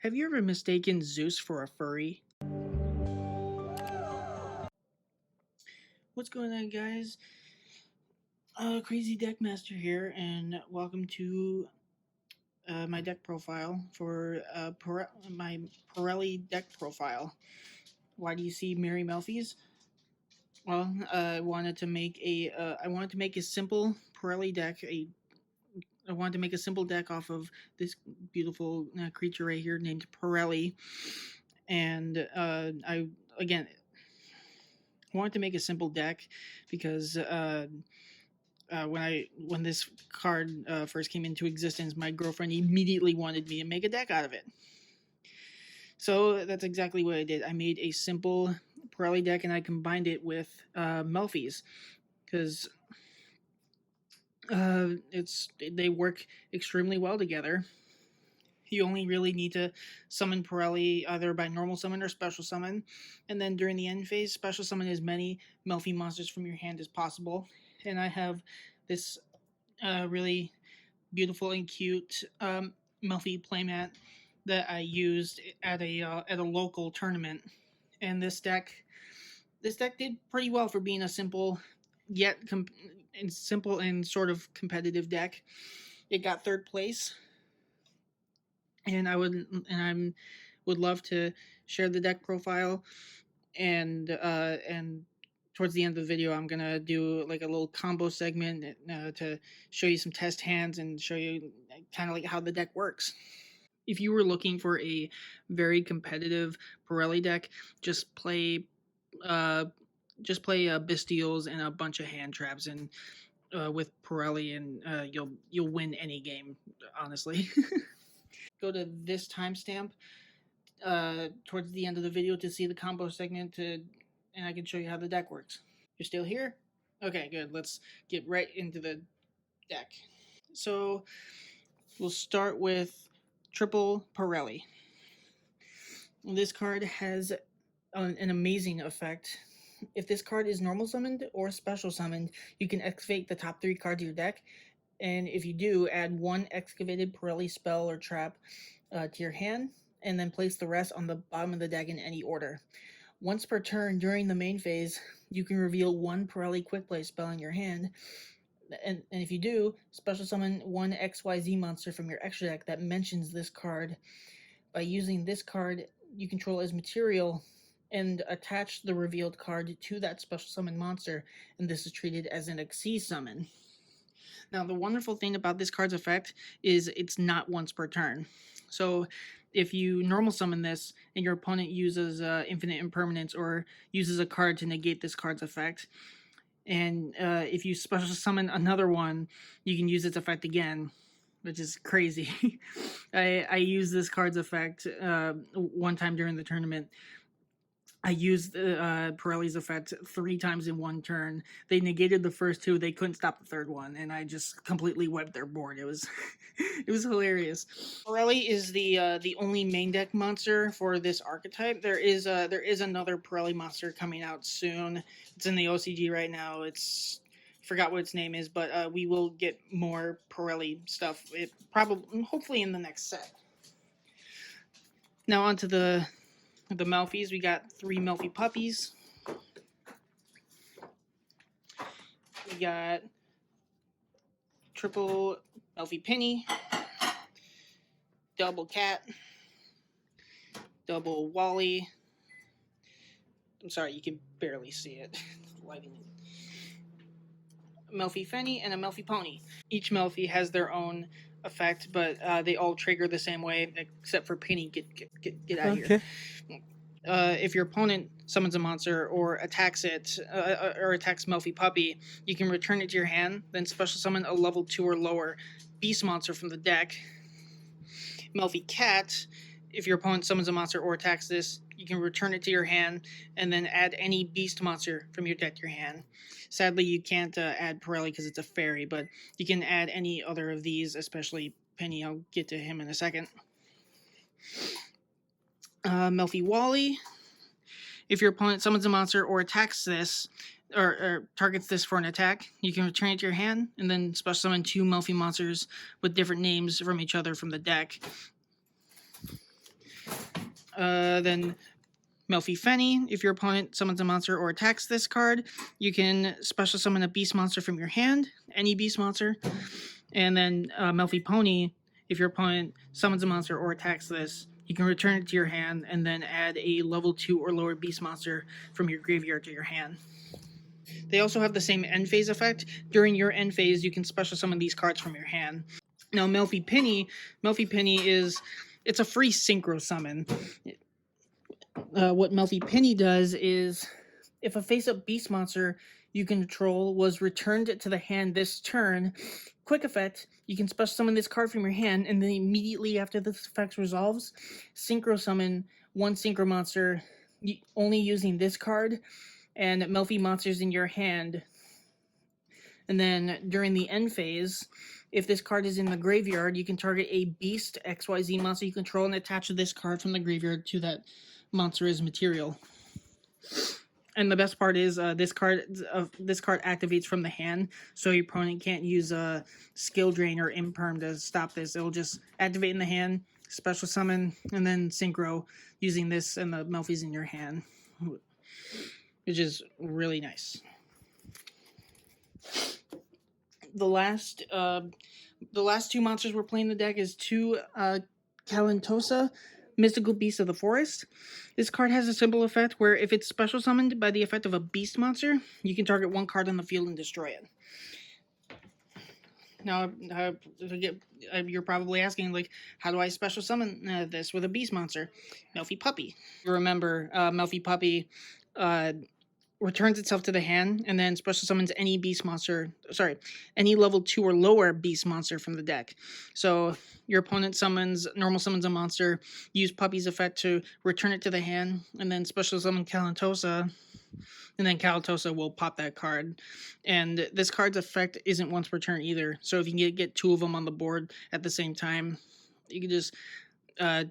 Have you ever mistaken Zeus for a furry? What's going on, guys? Crazy Deck Master here, and welcome to my deck profile for my Purrely deck profile. Why do you see Mary Melfi's? Well, I wanted to make a simple Purrely deck. I wanted to make a simple deck off of this beautiful creature right here named Purrely, and I again wanted to make a simple deck because when this card first came into existence, my girlfriend immediately wanted me to make a deck out of it. So that's exactly what I did. I made a simple Purrely deck and I combined it with Melfi's because they work extremely well together. You only really need to summon Purrely either by normal summon or special summon, and then during the end phase, special summon as many Melfi monsters from your hand as possible. And I have this really beautiful and cute Melfi playmat that I used at a local tournament, and this deck did pretty well for being a simple yet simple and sort of competitive deck. It got third place, and I would love to share the deck profile and towards the end of the video, I'm gonna do like a little combo segment to show you some test hands and show you kind of like how the deck works. If you were looking for a very competitive Purrely deck, just play Bestials and a bunch of hand traps and with Purrely, and you'll win any game, honestly. Go to this timestamp towards the end of the video to see the combo segment and I can show you how the deck works. You're still here? Okay, good. Let's get right into the deck. So we'll start with triple Purrely. This card has an amazing effect. If this card is normal summoned or special summoned, you can excavate the top 3 cards of your deck, and if you do, add 1 excavated Purrely spell or trap to your hand, and then place the rest on the bottom of the deck in any order. Once per turn during the main phase, you can reveal 1 Purrely quick play spell in your hand, and if you do, special summon 1 XYZ monster from your extra deck that mentions this card. By using this card you control as material and attach the revealed card to that special summon monster, and this is treated as an Xyz summon. Now, the wonderful thing about this card's effect is it's not once per turn. So if you normal summon this and your opponent uses infinite impermanence or uses a card to negate this card's effect, and if you special summon another one, you can use its effect again, which is crazy. I used this card's effect one time during the tournament. I used Purrely's effect 3 times in one turn. They negated the first 2. They couldn't stop the third one, and I just completely wiped their board. It was it was hilarious. Purrely is the only main deck monster for this archetype. There is another Purrely monster coming out soon. It's in the OCG right now. It's forgot what its name is, but we will get more Purrely stuff. It probably hopefully in the next set. Now onto the Melfis. We got 3 Melfi puppies. We got triple Melfi Penny, double Cat, double Wally. I'm sorry, you can barely see it. Lighting. Melfi Fenny and a Melfi Pony. Each Melfi has their own effect, but they all trigger the same way, except for Penny. Get out of here. If your opponent summons a monster or attacks it, or attacks Melfi Puppy, you can return it to your hand, then special summon a level 2 or lower beast monster from the deck. Melfi Cat, if your opponent summons a monster or attacks this, you can return it to your hand, and then add any beast monster from your deck to your hand. Sadly, you can't add Purrely because it's a fairy, but you can add any other of these, especially Penny. I'll get to him in a second. Melfi Wally. If your opponent summons a monster or attacks this, or targets this for an attack, you can return it to your hand, and then special summon 2 Melfi monsters with different names from each other from the deck. Then Melfi Fenny. If your opponent summons a monster or attacks this card, you can special summon a beast monster from your hand, any beast monster. And then Melfi Pony. If your opponent summons a monster or attacks this, you can return it to your hand and then add a level 2 or lower beast monster from your graveyard to your hand. They also have the same end phase effect. During your end phase, you can special summon these cards from your hand. Now, Melfi Penny is it's a free synchro summon. What Melfi Penny does is, if a face-up beast monster you control was returned to the hand this turn, quick effect, you can special summon this card from your hand, and then immediately after this effect resolves, synchro summon one synchro monster only using this card, and Melfi monsters in your hand. And then during the end phase, if this card is in the graveyard, you can target a beast XYZ monster you control and attach this card from the graveyard to that monster as material. And the best part is this card activates from the hand, so your opponent can't use a skill drain or imperm to stop this. It'll just activate in the hand, special summon, and then synchro using this and the Melfi's in your hand, which is really nice. The last two monsters we're playing in the deck is 2 Calantosa, Mystical Beast of the Forest. This card has a simple effect where if it's special summoned by the effect of a beast monster, you can target one card on the field and destroy it. Now, you're probably asking, like, how do I special summon this with a beast monster? Melfi Puppy. Remember, Melfi Puppy returns itself to the hand and then special summons any any level 2 or lower beast monster from the deck. So your opponent normal summons a monster, use Puppy's effect to return it to the hand, and then special summon Calantosa, and then Calantosa will pop that card. And this card's effect isn't once per turn either, so if you can get 2 of them on the board at the same time, you can just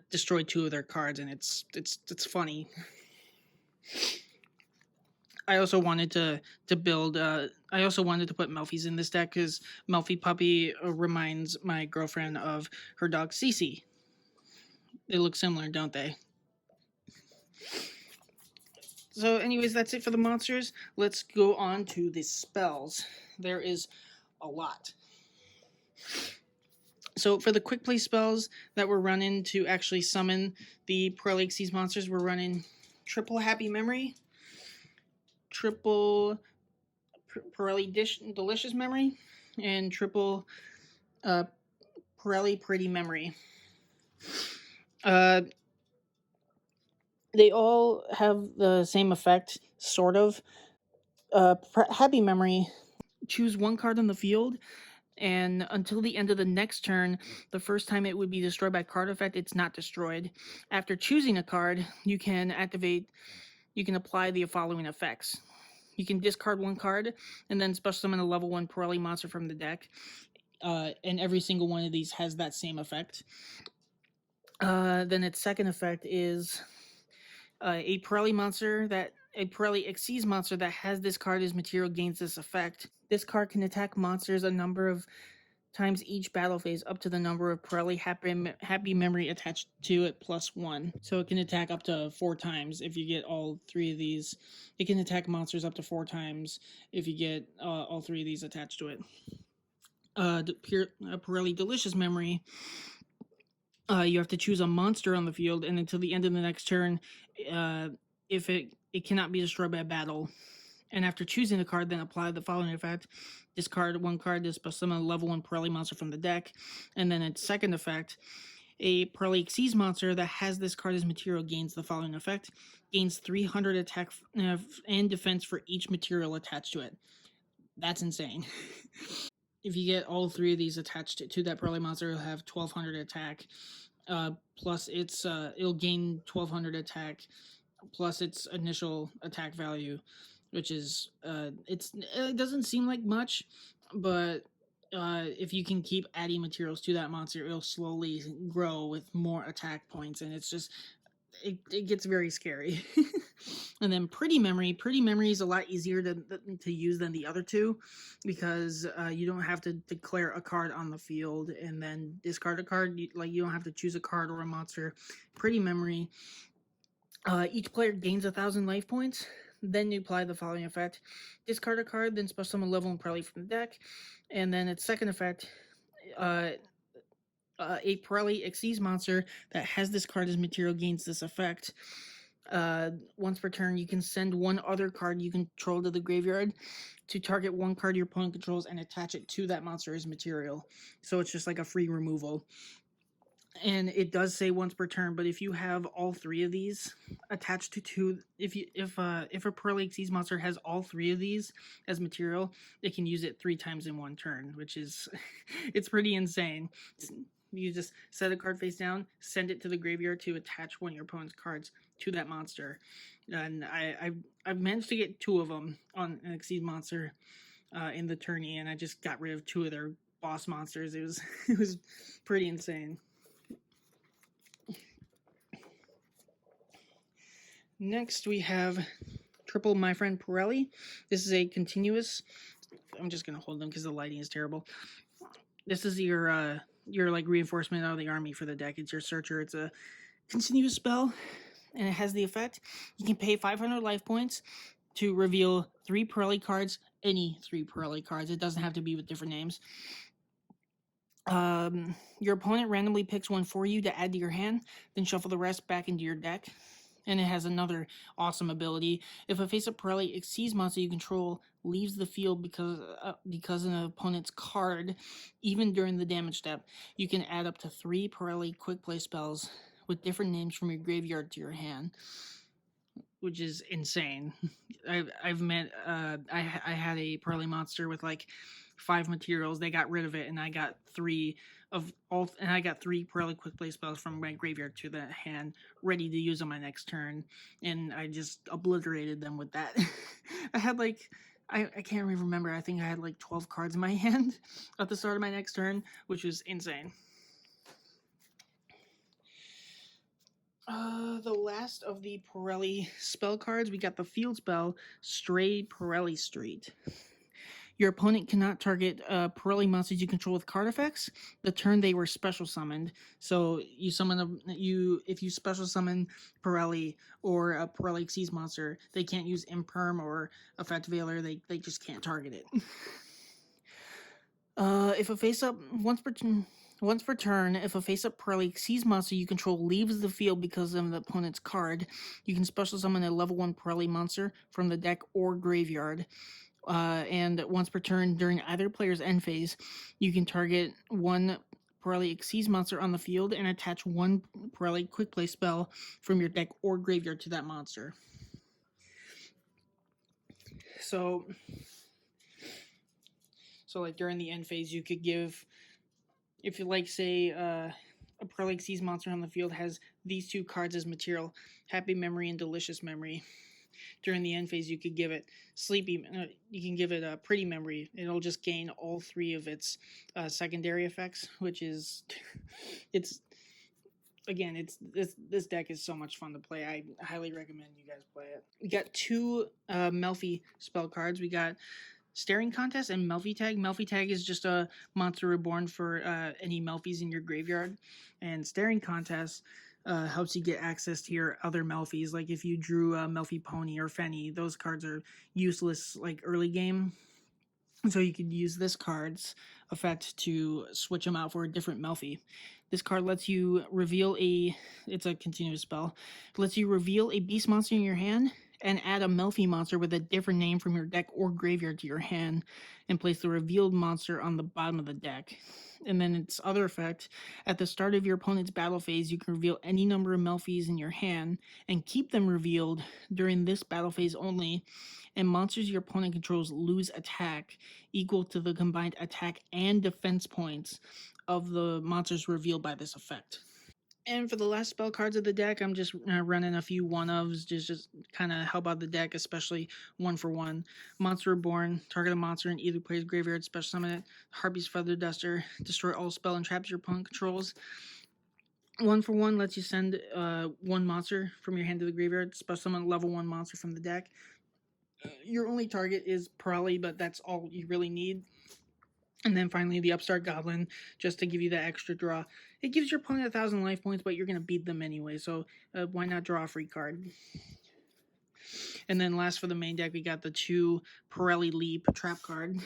destroy 2 of their cards, and it's funny. I also wanted to build. I also wanted to put Melfi's in this deck because Melfi Puppy reminds my girlfriend of her dog Cece. They look similar, don't they? So, anyways, that's it for the monsters. Let's go on to the spells. There is a lot. So, for the quick play spells that we're running to actually summon the Purrely Xyz monsters, we're running triple Happy Memory, triple Purrely Delicious Memory, and triple Purrely Pretty Memory. They all have the same effect, sort of. Happy Memory, choose one card on the field, and until the end of the next turn, the first time it would be destroyed by card effect, it's not destroyed. After choosing a card, you can apply the following effects. You can discard one card, and then special summon a level 1 Purrely monster from the deck. And every single one of these has that same effect. Then its second effect is a Purrely Xyz monster that has this card as material gains this effect. This card can attack monsters a number of times each battle phase up to the number of Purrely Happy Memory attached to it +1. So it can attack up to 4 times if you get all 3 of these. It can attack monsters up to 4 times if you get all 3 of these attached to it. Purrely Delicious Memory. You have to choose a monster on the field, and until the end of the next turn, if it cannot be destroyed by a battle. And after choosing the card, then apply the following effect. Discard one card to special summon a level 1 Purrely monster from the deck. And then its second effect, a Purrely Xyz monster that has this card as material gains the following effect. Gains 300 attack and defense for each material attached to it. That's insane. If you get all 3 of these attached to that Purrely monster, it'll have 1200 attack. Plus it'll gain 1200 attack plus its initial attack value, which is it doesn't seem like much, but if you can keep adding materials to that monster, it'll slowly grow with more attack points, and it's just it gets very scary. And then Pretty Memory is a lot easier to use than the other two, because you don't have to declare a card on the field and then discard a card. You don't have to choose a card or a monster. Pretty Memory Each player gains 1,000 life points. Then you apply the following effect: discard a card, then special summon level and Purrely from the deck. And then its second effect, uh, a Purrely Xyz monster that has this card as material gains this effect. Once per turn, you can send one other card you control to the graveyard to target one card your opponent controls and attach it to that monster as material. So it's just like a free removal. And it does say once per turn, but if you have all three of these attached to two, if a Purrely Xyz monster has all three of these as material, it can use it 3 times in one turn, which is it's pretty insane. You just set a card face down, send it to the graveyard to attach one of your opponent's cards to that monster, and I've managed to get 2 of them on an Xyz monster in the tourney, and I just got rid of 2 of their boss monsters. It was it was pretty insane. Next, we have Triple My Friend Purrely. This is a continuous. I'm just gonna hold them because the lighting is terrible. This is your like reinforcement out of the army for the deck. It's your searcher. It's a continuous spell, and it has the effect: you can pay 500 life points to reveal 3 Purrely cards. Any 3 Purrely cards. It doesn't have to be with different names. Your opponent randomly picks one for you to add to your hand, then shuffle the rest back into your deck. And it has another awesome ability. If a face-up Purrely Xyz monster you control leaves the field because an opponent's card, even during the damage step, you can add up to 3 Purrely quick play spells with different names from your graveyard to your hand, which is insane. I've met I had a Purrely monster with like 5 materials. They got rid of it, and I got 3 Purrely quick play spells from my graveyard to the hand, ready to use on my next turn, and I just obliterated them with that. I had like I can't even remember. I think I had like 12 cards in my hand at the start of my next turn, which was insane. The last of the Purrely spell cards, we got the field spell Stray Purrely Street. Your opponent cannot target Purrely monsters you control with card effects the turn they were special summoned. So you summon if you special summon Purrely or a Purrely Xyz monster, they can't use Imperm or Effect Veiler. They just can't target it. If a face-up once per turn, if a face-up Purrely Xyz monster you control leaves the field because of the opponent's card, you can special summon a level 1 Purrely monster from the deck or graveyard. And once per turn during either player's end phase, you can target one Purrely Xyz monster on the field and attach one Purrely quick play spell from your deck or graveyard to that monster. So like during the end phase, you could give, if you like, say a Purrely Xyz monster on the field has these 2 cards as material, Happy Memory and Delicious Memory. During the end phase, you could give it you can give it a Pretty Memory. It'll just gain all 3 of its secondary effects, which is it's this deck is so much fun to play. I highly recommend you guys play it. We got 2 Melfi spell cards. We got Staring Contest and Melfi Tag. Melfi Tag is just a monster reborn for any Melfis in your graveyard, and Staring Contest helps you get access to your other Melfis. Like if you drew a Melfi Pony or Fenny, those cards are useless like early game. So you could use this card's effect to switch them out for a different Melfi. This card lets you reveal it's a continuous spell. It lets you reveal a beast monster in your hand and add a Melfi monster with a different name from your deck or graveyard to your hand and place the revealed monster on the bottom of the deck. And then its other effect, at the start of your opponent's battle phase, you can reveal any number of Melfis in your hand and keep them revealed during this battle phase only, and monsters your opponent controls lose attack equal to the combined attack and defense points of the monsters revealed by this effect. And for the last spell cards of the deck, I'm just running a few one-ofs, just kind of help out the deck, especially 1-for-1. Monster Reborn, target a monster in either player's graveyard, special summon it. Harpy's Feather Duster, destroy all spell and traps your opponent controls. 1-for-1 lets you send one monster from your hand to the graveyard, special summon level 1 monster from the deck. Your only target is Purrely, but that's all you really need. And then finally, the Upstart Goblin, just to give you that extra draw. It gives your opponent 1,000 life points, but you're going to beat them anyway, so why not draw a free card? And then last for the main deck, we got the 2 Purrely Leap trap card.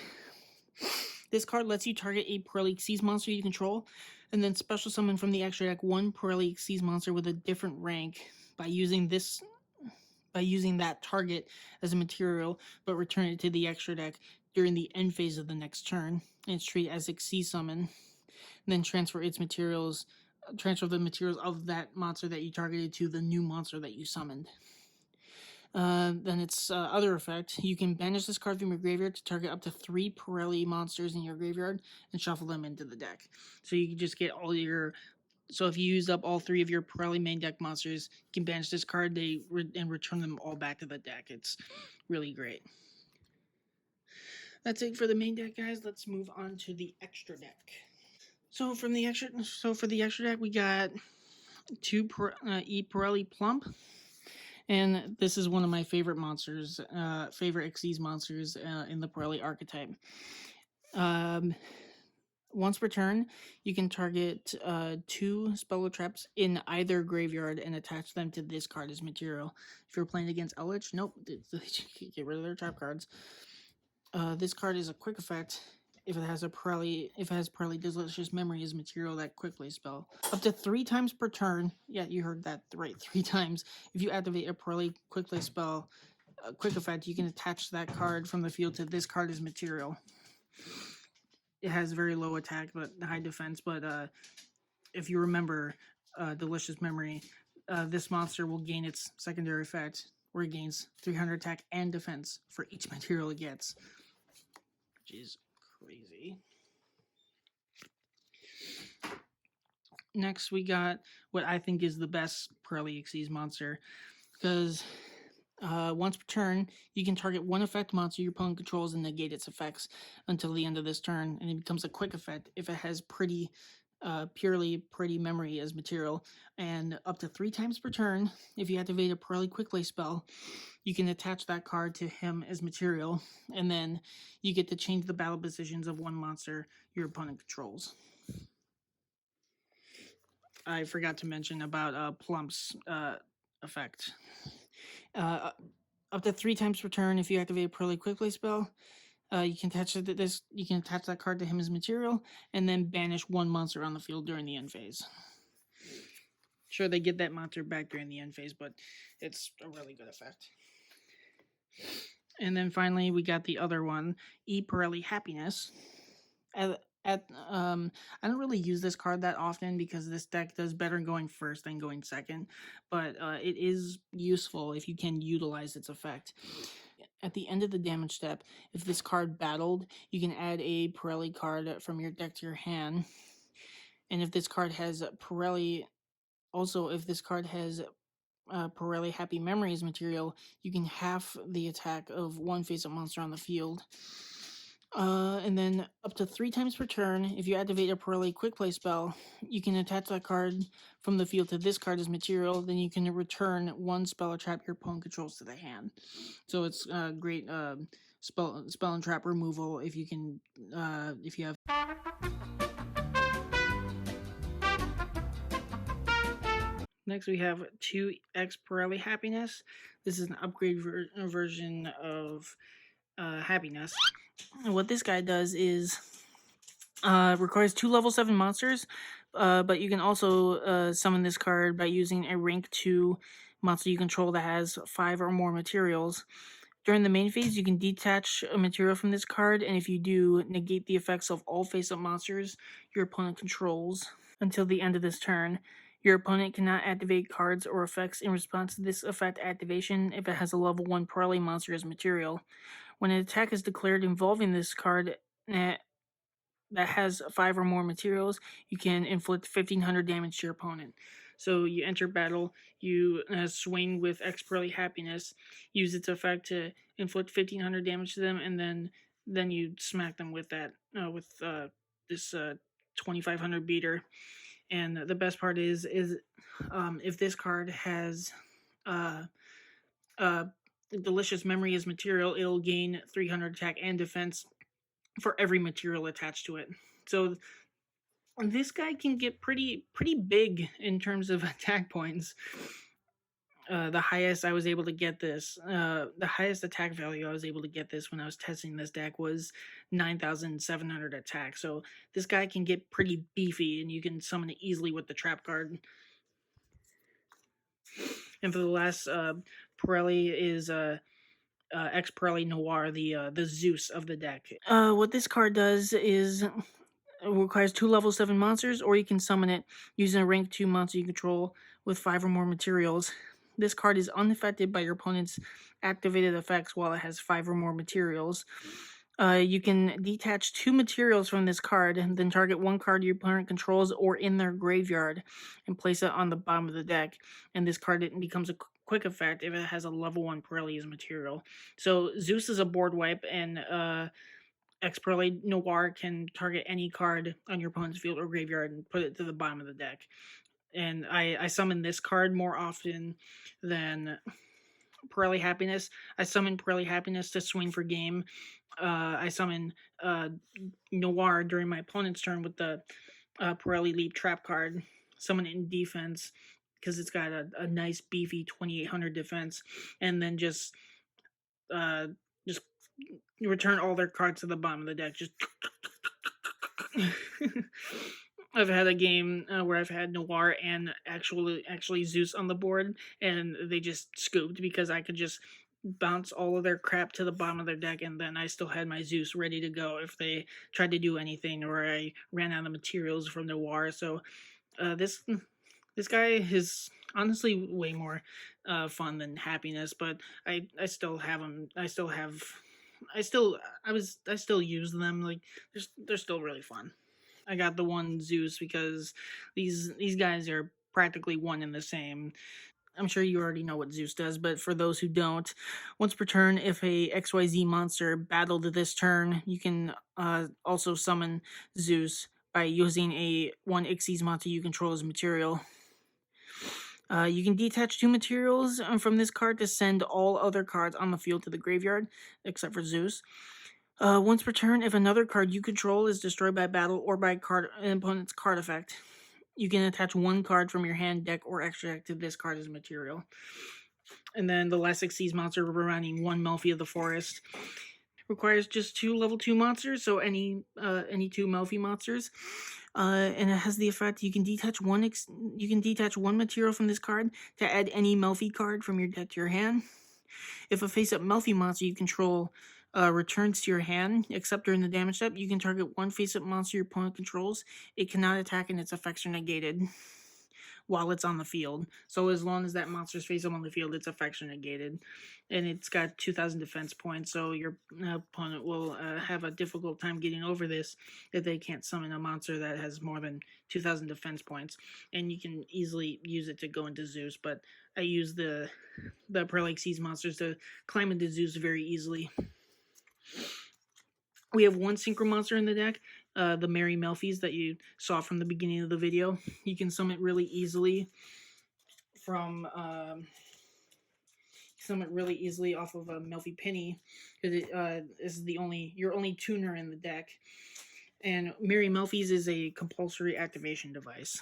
This card lets you target a Purrely Xyz monster you control, and then special summon from the extra deck 1 Purrely Xyz monster with a different rank by using that target as a material, but return it to the extra deck during the end phase of the next turn, and it's treated as a Xyz summon. And then transfer the materials of that monster that you targeted to the new monster that you summoned. Then its other effect, you can banish this card from your graveyard to target up to 3 Purrely monsters in your graveyard and shuffle them into the deck. So you can just get all your... So if you use up all 3 of your Purrely main deck monsters, you can banish this card and return them all back to the deck. It's really great. That's it for the main deck, guys. Let's move on to the extra deck. So for the extra deck, we got 2 Purrely Plump. And this is one of my favorite monsters, favorite Xyz monsters in the Purrely archetype. Once per turn, you can target 2 Spello Traps in either graveyard and attach them to this card as material. If you're playing against Eldritch, nope, get rid of their trap cards. This card is a quick effect. If it has Purrely Delicious Memory as material, that quick play spell. Up to 3 times per turn. Yeah, you heard that right, 3 times. If you activate a Purrely quick play spell, quick effect, you can attach that card from the field to this card as material. It has very low attack but high defense, but if you remember Delicious Memory, this monster will gain its secondary effect, where it gains 300 attack and defense for each material it gets. Which is crazy. Next, we got what I think is the best Purrely Xyz monster, because once per turn, you can target 1 effect monster your opponent controls and negate its effects until the end of this turn, and it becomes a quick effect if it has Purrely Pretty Memory as material. And up to 3 times per turn, if you activate a Purrely Quick Play spell, you can attach that card to him as material, and then you get to change the battle positions of 1 monster your opponent controls. I forgot to mention about Plump's effect. Up to 3 times per turn, if you activate a Purrely Quick Play spell, you can attach that card to him as material, and then banish 1 monster on the field during the end phase. Sure, they get that monster back during the end phase, but it's a really good effect. And then finally, we got the other one, Purrely Happiness. I don't really use this card that often because this deck does better going first than going second, but it is useful if you can utilize its effect. At the end of the damage step, if this card battled, you can add a Purrely card from your deck to your hand. And if this card has Purrely Happy Memories material, you can half the attack of 1 face-up monster on the field. And then up to 3 times per turn, if you activate a Purrely Quick Play spell, you can attach that card from the field to this card as material. Then you can return 1 spell or trap your opponent controls to the hand. So it's great spell and trap removal if you have. Next, we have 2x Purrely Happiness. This is an upgrade version of Happiness. And what this guy does is requires 2 level 7 monsters, but you can also summon this card by using a rank 2 monster you control that has 5 or more materials. During the main phase, you can detach a material from this card, and if you do, negate the effects of all face-up monsters your opponent controls until the end of this turn. Your opponent cannot activate cards or effects in response to this effect activation if it has a level 1 Purrely monster as material. When an attack is declared involving this card that has 5 or more materials, you can inflict 1,500 damage to your opponent. So you enter battle, you swing with X Purrely Happiness, use its effect to inflict 1,500 damage to them, and then you smack them with this 2,500 beater. And the best part is if this card has Delicious Memory as material, it'll gain 300 attack and defense for every material attached to it. So this guy can get pretty big in terms of attack points. The highest I was able to get this, the highest attack value I was able to get this when I was testing this deck was 9,700 attack. So this guy can get pretty beefy, and you can summon it easily with the trap card. And for the last, Purrely is X Purrely Noir, the Zeus of the deck. What this card does is it requires 2 level 7 monsters, or you can summon it using a rank 2 monster you control with 5 or more materials. This card is unaffected by your opponent's activated effects while it has 5 or more materials. You can detach 2 materials from this card, and then target 1 card your opponent controls or in their graveyard, and place it on the bottom of the deck. And this card becomes a quick effect if it has a level 1 Purrely as material. So Zeus is a board wipe, and X Purrely Noir can target any card on your opponent's field or graveyard and put it to the bottom of the deck. And I summon this card more often than Purrely Happiness. I summon Purrely Happiness to swing for game. I summon Noir during my opponent's turn with the Purrely Leap Trap card. Summon it in defense because it's got a nice beefy 2,800 defense, and then just return all their cards to the bottom of the deck. Just I've had a game where I've had Noir and actually Zeus on the board, and they just scooped because I could just bounce all of their crap to the bottom of their deck, and then I still had my Zeus ready to go if they tried to do anything, or I ran out of materials from Noir. So this guy is honestly way more fun than Happiness, but I still have him. I still use them. Like they're still really fun. I got the one Zeus because these guys are practically one and the same. I'm sure you already know what Zeus does, but for those who don't, once per turn, if a XYZ monster battled this turn, you can also summon Zeus by using a one Xyz monster you control as material. You can detach 2 materials from this card to send all other cards on the field to the graveyard, except for Zeus. Once per turn, if another card you control is destroyed by battle or by an opponent's card effect, you can attach 1 card from your hand, deck, or extra deck to this card as material. And then the last Xyz monster, we're running 1 Melfi of the Forest. Requires just 2 level 2 monsters, so any 2 Melfi monsters. And it has the effect you can detach one material from this card to add any Melfi card from your deck to your hand. If a face-up Melfi monster you control returns to your hand, except during the damage step, you can target 1 face-up monster your opponent controls. It cannot attack and its effects are negated while it's on the field. So as long as that monster's face-up on the field, its effects are negated. And it's got 2,000 defense points, so your opponent will have a difficult time getting over this if they can't summon a monster that has more than 2,000 defense points. And you can easily use it to go into Zeus, but I use the Purrely Xyz monsters to climb into Zeus very easily. We have 1 synchro monster in the deck, the Merry Melfies that you saw from the beginning of the video. You can summon it really easily from off of a Melfi Penny, because this is your only tuner in the deck. And Merry Melfies is a compulsory activation device.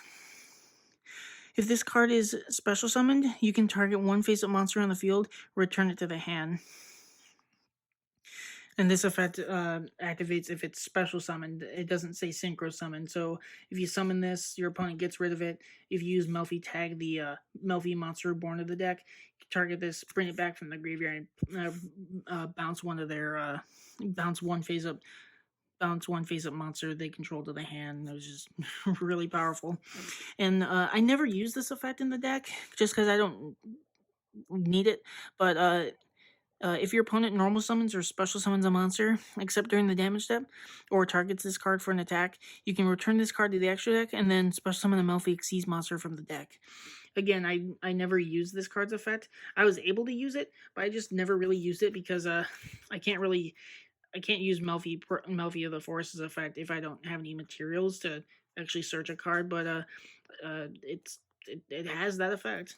If this card is special summoned, you can target 1 face-up monster on the field, return it to the hand. And this effect activates if it's special summoned. It doesn't say synchro summon. So if you summon this, your opponent gets rid of it. If you use Melfi Tag, the Melfi monster born of the deck, target this, bring it back from the graveyard, and bounce one face up monster they control to the hand. It was just really powerful. And I never use this effect in the deck just because I don't need it. But if your opponent normal summons or special summons a monster, except during the damage step, or targets this card for an attack, you can return this card to the extra deck and then special summon a Melfi Xyz monster from the deck. Again, I never used this card's effect. I was able to use it, but I just never really used it because I can't use Melfi of the Forest's effect if I don't have any materials to actually search a card. But it has that effect.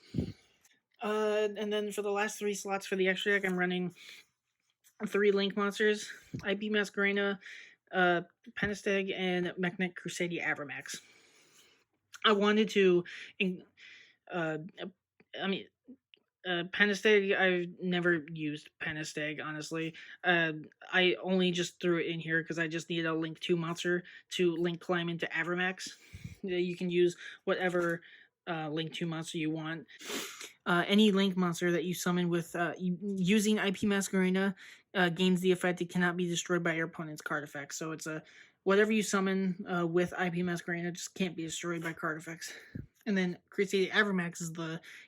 And then for the last 3 slots for the extra deck, I'm running 3 Link monsters, IP Masquerena, Penisteg and Mechanic Crusadia Avramax. I wanted to, uh, I mean, Penisteg, I've never used Penisteg, honestly. Uh, I only just threw it in here because I just needed a Link 2 monster to Link climb into Avramax. You can use whatever Link 2 monster you want. Any Link monster that you summon with using IP Masquerena gains the effect it cannot be destroyed by your opponent's card effects. So it's a whatever you summon with IP Masquerena just can't be destroyed by card effects. And then Crusader Avramax is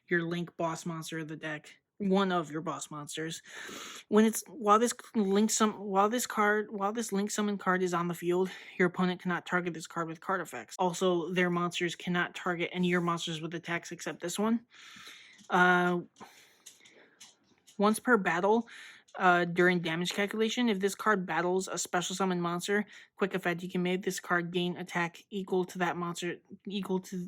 your Link boss monster of the deck, one of your boss monsters. When it's while this Link summon card is on the field, your opponent cannot target this card with card effects. Also, their monsters cannot target any of your monsters with attacks except this one. Once per battle, during damage calculation, if this card battles a special summon monster, quick effect, you can make this card gain attack equal to that monster, equal to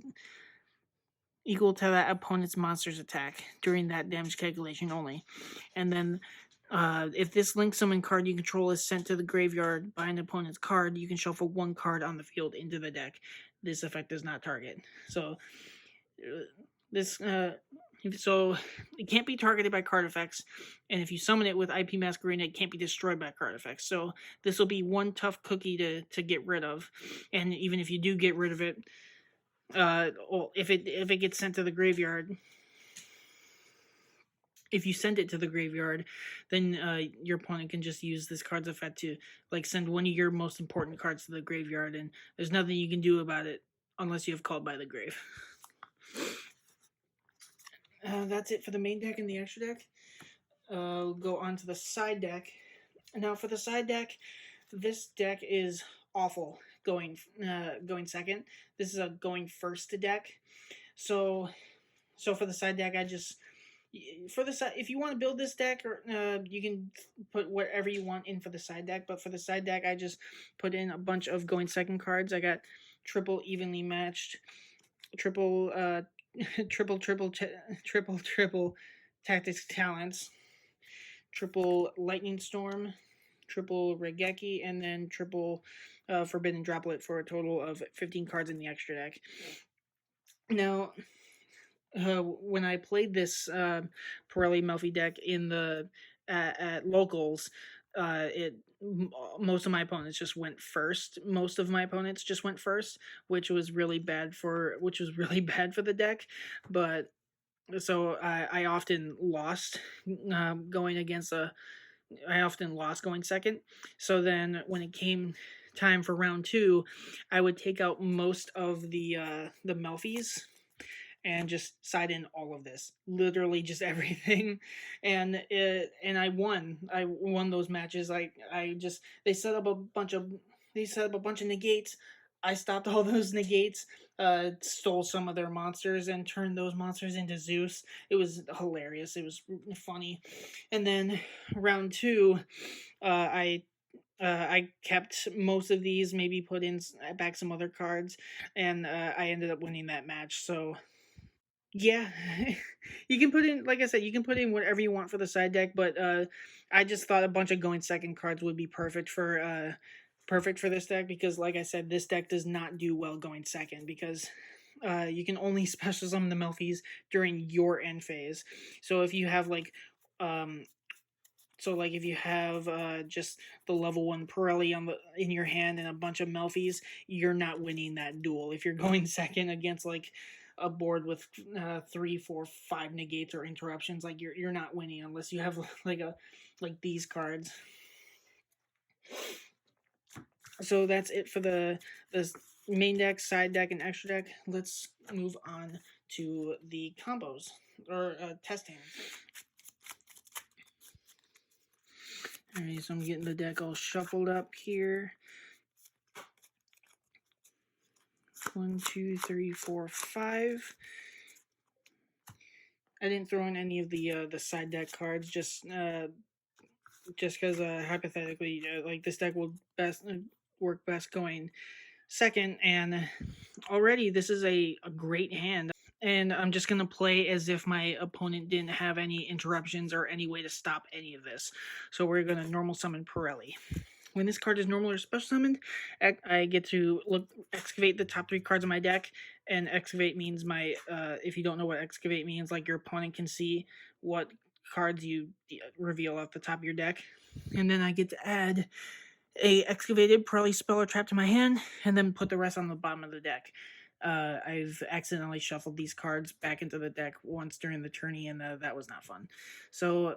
that opponent's monster's attack during that damage calculation only. And then if this Link summon card you control is sent to the graveyard by an opponent's card, you can shuffle one card on the field into the deck. This effect does not target. So so it can't be targeted by card effects, and if you summon it with IP Masquerena, it can't be destroyed by card effects. So this will be one tough cookie to get rid of, and even if you do get rid of it, well, if it gets sent to the graveyard, if you send it to the graveyard, then your opponent can just use this card's effect to like send one of your most important cards to the graveyard, and there's nothing you can do about it unless you have Called by the Grave. That's it for the main deck and the extra deck. We'll go on to the side deck. Now for the side deck, this deck is awful going second. This is a going first deck. So for the side deck, if you want to build this deck, or you can put whatever you want in for the side deck. But for the side deck, I just put in a bunch of going second cards. I got triple evenly matched, triple tactics talents, triple lightning storm, triple Regeki, and then triple forbidden droplet for a total of 15 cards in the extra deck. Now, when I played this Purrely Melfi deck in the at locals, most of my opponents just went first. Most of my opponents just went first, which was really bad for the deck. But so I often lost going against I often lost going second. So then when it came time for round 2, I would take out most of the Melfis and just side in all of this, literally just everything, and I won. I won those matches. They set up a bunch of negates. I stopped all those negates, stole some of their monsters, and turned those monsters into Zeus. It was hilarious. It was funny. And then round 2, I kept most of these, maybe put in back some other cards, and I ended up winning that match. So yeah, you can put in, like I said, you can put in whatever you want for the side deck, but I just thought a bunch of going second cards would be perfect for this deck because, like I said, this deck does not do well going second because you can only special summon the Melfis during your end phase. So if you have if you have just the level 1 Purrely in your hand and a bunch of Melfis, you're not winning that duel. If you're going second against a board with 3, 4, 5 negates or interruptions, you're not winning unless you have like these cards. So that's it for the main deck, side deck, and extra deck. Let's move on to the combos or test hands. Alright, so I'm getting the deck all shuffled up here. 1, 2, 3, 4, 5. I didn't throw in any of the side deck cards, just because hypothetically, this deck will work best going second, and already this is a great hand. And I'm just going to play as if my opponent didn't have any interruptions or any way to stop any of this. So we're going to normal summon Purrely. When this card is normal or special summoned, I get to excavate the top 3 cards of my deck. And excavate means my if you don't know what excavate means, like your opponent can see what cards you reveal off the top of your deck. And then I get to add a excavated Purrely spell or trap to my hand, and then put the rest on the bottom of the deck. I've accidentally shuffled these cards back into the deck once during the tourney, and that was not fun. So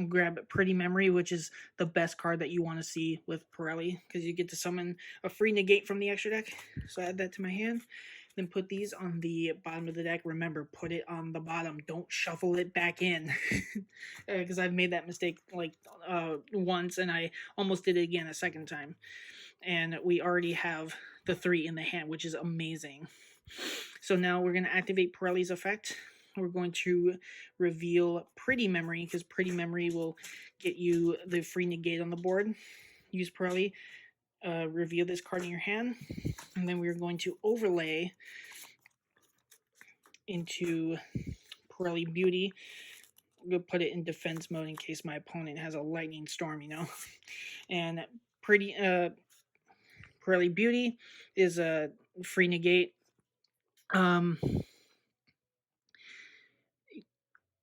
grab Pretty Memory, which is the best card that you want to see with Purrely, because you get to summon a free negate from the extra deck. So add that to my hand. Then put these on the bottom of the deck. Remember, put it on the bottom. Don't shuffle it back in, because I've made that mistake like once, and I almost did it again a second time. And we already have the 3 in the hand, which is amazing. So now we're going to activate Purrely's effect. We're going to reveal Pretty Memory, because Pretty Memory will get you the free negate on the board. Use Purrely, reveal this card in your hand, and then we're going to overlay into Purrely Beauty. We'll put it in defense mode in case my opponent has a lightning storm, And Purrely Beauty is a free negate.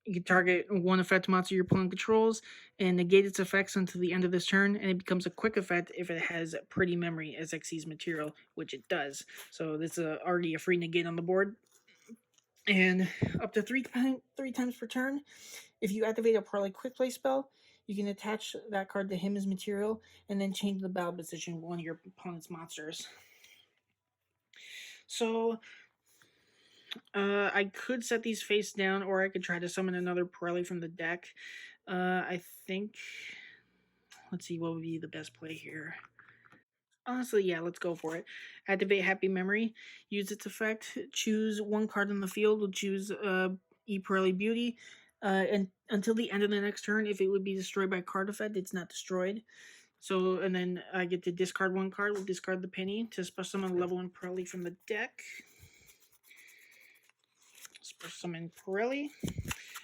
You can target one effect monster your opponent controls and negate its effects until the end of this turn, and it becomes a quick effect if it has Pretty Memory as Xyz material, which it does. So this is already a free negate on the board. And up to three times per turn, if you activate a Purrely Quick Play spell, you can attach that card to him as material and then change the battle position of one of your opponent's monsters. So I could set these face down, or I could try to summon another Purrely from the deck. I think, let's see, what would be the best play here? Honestly, yeah, let's go for it. Activate Happy Memory. Use its effect. Choose one card on the field. We'll choose Purrely Beauty. And until the end of the next turn, if it would be destroyed by card effect, it's not destroyed. So, and then I get to discard one card. We'll discard the penny to special summon level 1 Purrely from the deck. Special summon Purrely.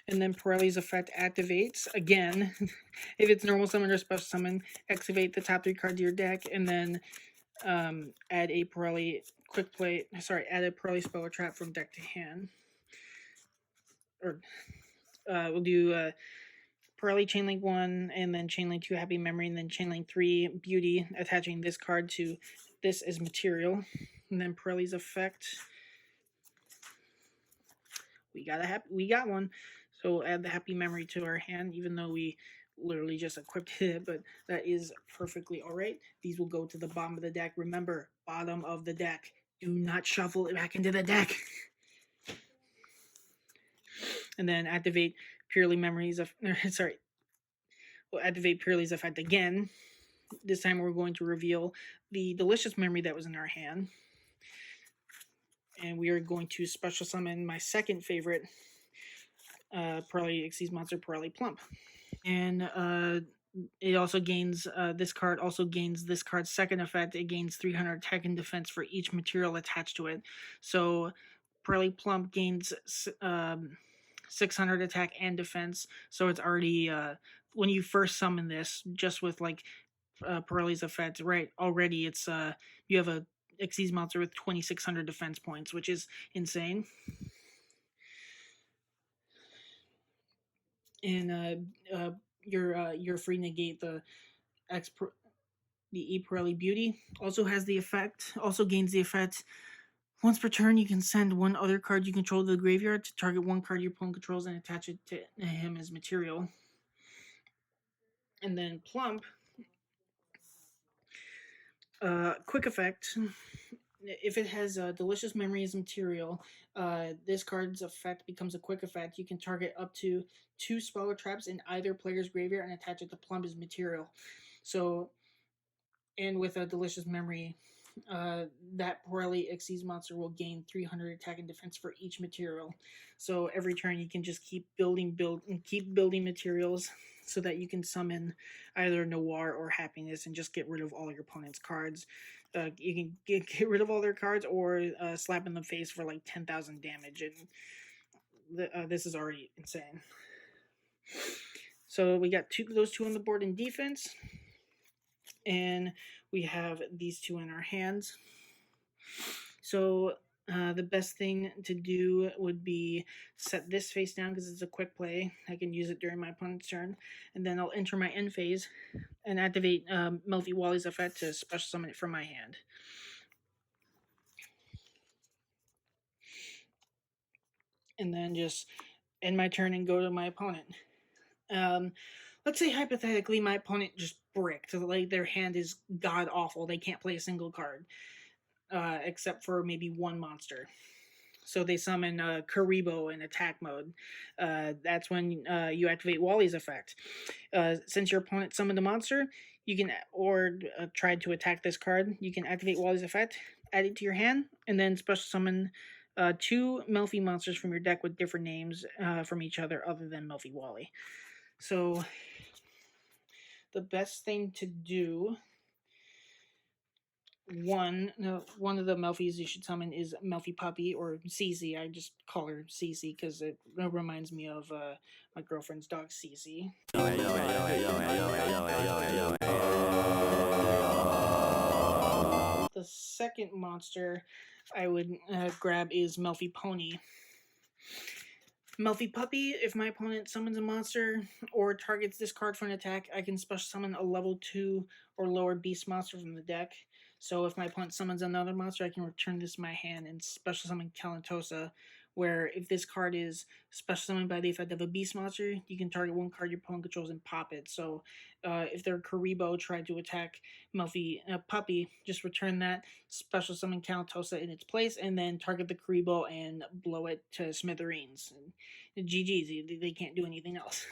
And then Purrely's effect activates again. If it's normal summon or special summon, activate the top 3 cards of your deck, and then add a Purrely add a Purrely spell or trap from deck to hand. Or we'll do Purrely Chainlink 1, and then Chainlink 2 Happy Memory, and then Chainlink 3 Beauty, attaching this card to this as material. And then Purrely's effect. We got one. So we'll add the Happy Memory to our hand, even though we literally just equipped it, but that is perfectly all right. These will go to the bottom of the deck. Remember, bottom of the deck. Do not shuffle it back into the deck. And then activate Purrely Memories of sorry. We'll activate Purrely's effect again. This time we're going to reveal the delicious memory that was in our hand. And we are going to special summon my second favorite Purrely Xyz monster, Purrely Plump. And it also gains this card also gains this card's second effect. It gains 300 attack and defense for each material attached to it. So Purrely Plump gains 600 attack and defense. So it's already when you first summon this, just with like Purrely's effect, right? Already it's you have a Xyz monster with 2600 defense points, which is insane. And your free negate the the Purrely Beauty also has the effect. Also gains the effect. Once per turn, you can send one other card you control to the graveyard to target one card your opponent controls and attach it to him as material. And then Plump, quick effect. If it has Delicious Memory as material, this card's effect becomes a quick effect. You can target up to 2 spell or traps in either player's graveyard and attach it to Plump as material. So, and with a Delicious Memory, that Purrely Xyz monster will gain 300 attack and defense for each material. So every turn you can just keep building materials so that you can summon either Noir or Happiness and just get rid of all your opponent's cards. You can get rid of all their cards or slap in the face for like 10,000 damage, and this is already insane. So we got those two on the board in defense. and we have these two in our hands. So the best thing to do would be set this face down because it's a quick play. I can use it during my opponent's turn, and then I'll enter my end phase and activate Melty Wally's effect to special summon it from my hand. And then just end my turn and go to my opponent. Let's say hypothetically my opponent just bricked, like their hand is god awful. They can't play a single card, except for maybe one monster. So they summon Karibo in attack mode. That's when you activate Wally's effect. Since your opponent summoned a monster, you can tried to attack this card. You can activate Wally's effect, add it to your hand, and then special summon two Melfi monsters from your deck with different names from each other than Melfi Wally. So the best thing to do, one of the Melfies you should summon is Melfi Puppy, or Cece. I just call her Cece because it reminds me of my girlfriend's dog Cece. The second monster I would grab is Melfi Pony. Melfi Puppy, if my opponent summons a monster or targets this card for an attack, I can special summon a level 2 or lower beast monster from the deck. So if my opponent summons another monster, I can return this to my hand and special summon Calantosa, where if this card is special summoned by the effect of a beast monster, you can target one card your opponent controls and pop it. So if their Karibo tried to attack Melfi Puppy, just return that, special summon Calantosa in its place, and then target the Karibo and blow it to smithereens. And GG's, they can't do anything else.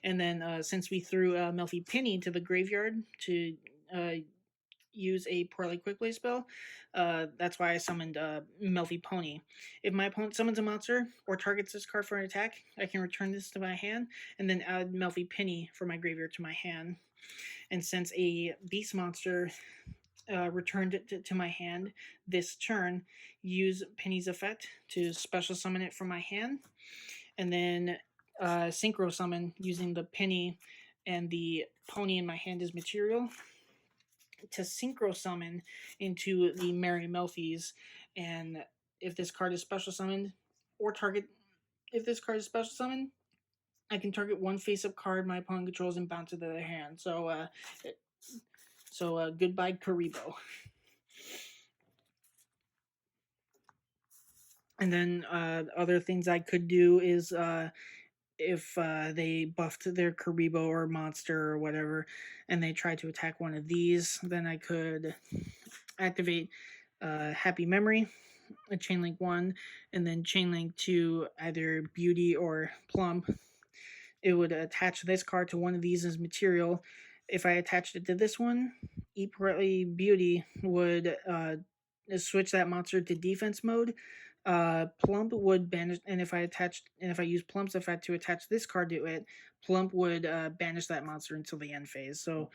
And then since we threw Melfi Penny to the graveyard to use a Purrely quick play spell, that's why I summoned Melfi Pony. If my opponent summons a monster or targets this card for an attack, I can return this to my hand and then add Melfi Penny from my graveyard to my hand. And since a beast monster returned it to my hand this turn, use Penny's effect to special summon it from my hand, and then synchro summon using the Penny and the Pony in my hand as material to synchro summon into the Merry Melfies. And if this card is special summoned, or target, if this card is special summoned, I can target one face-up card my opponent controls and bounce it to their hand. So goodbye Karibo. And then other things I could do is if they buffed their Karibo or monster or whatever, and they tried to attack one of these, then I could activate Happy Memory, a Chainlink 1, and then Chainlink to either Beauty or Plump. It would attach this card to one of these as material. If I attached it to this one, Purrely Beauty would switch that monster to defense mode. Plump would banish, and if I use Plump's effect to attach this card to it, Plump would banish that monster until the end phase. So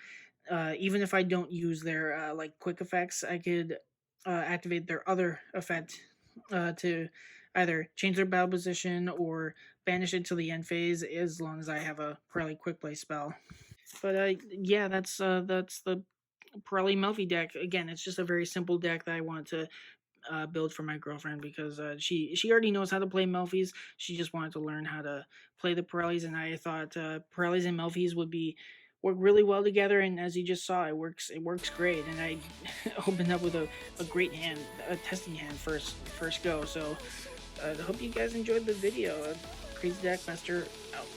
even if I don't use their like quick effects, I could activate their other effect to either change their battle position or banish it to the end phase, as long as I have a Purrely quick play spell. But yeah, that's the Purrely Melfi deck. Again, it's just a very simple deck that I want to build for my girlfriend because she already knows how to play Melfies. She just wanted to learn how to play the Purrelys, and I thought Purrelys and Melfies would work really well together. And as you just saw, it works great. And I opened up with a great hand, a testing hand first go. So I hope you guys enjoyed the video. Crazy Deck Master out.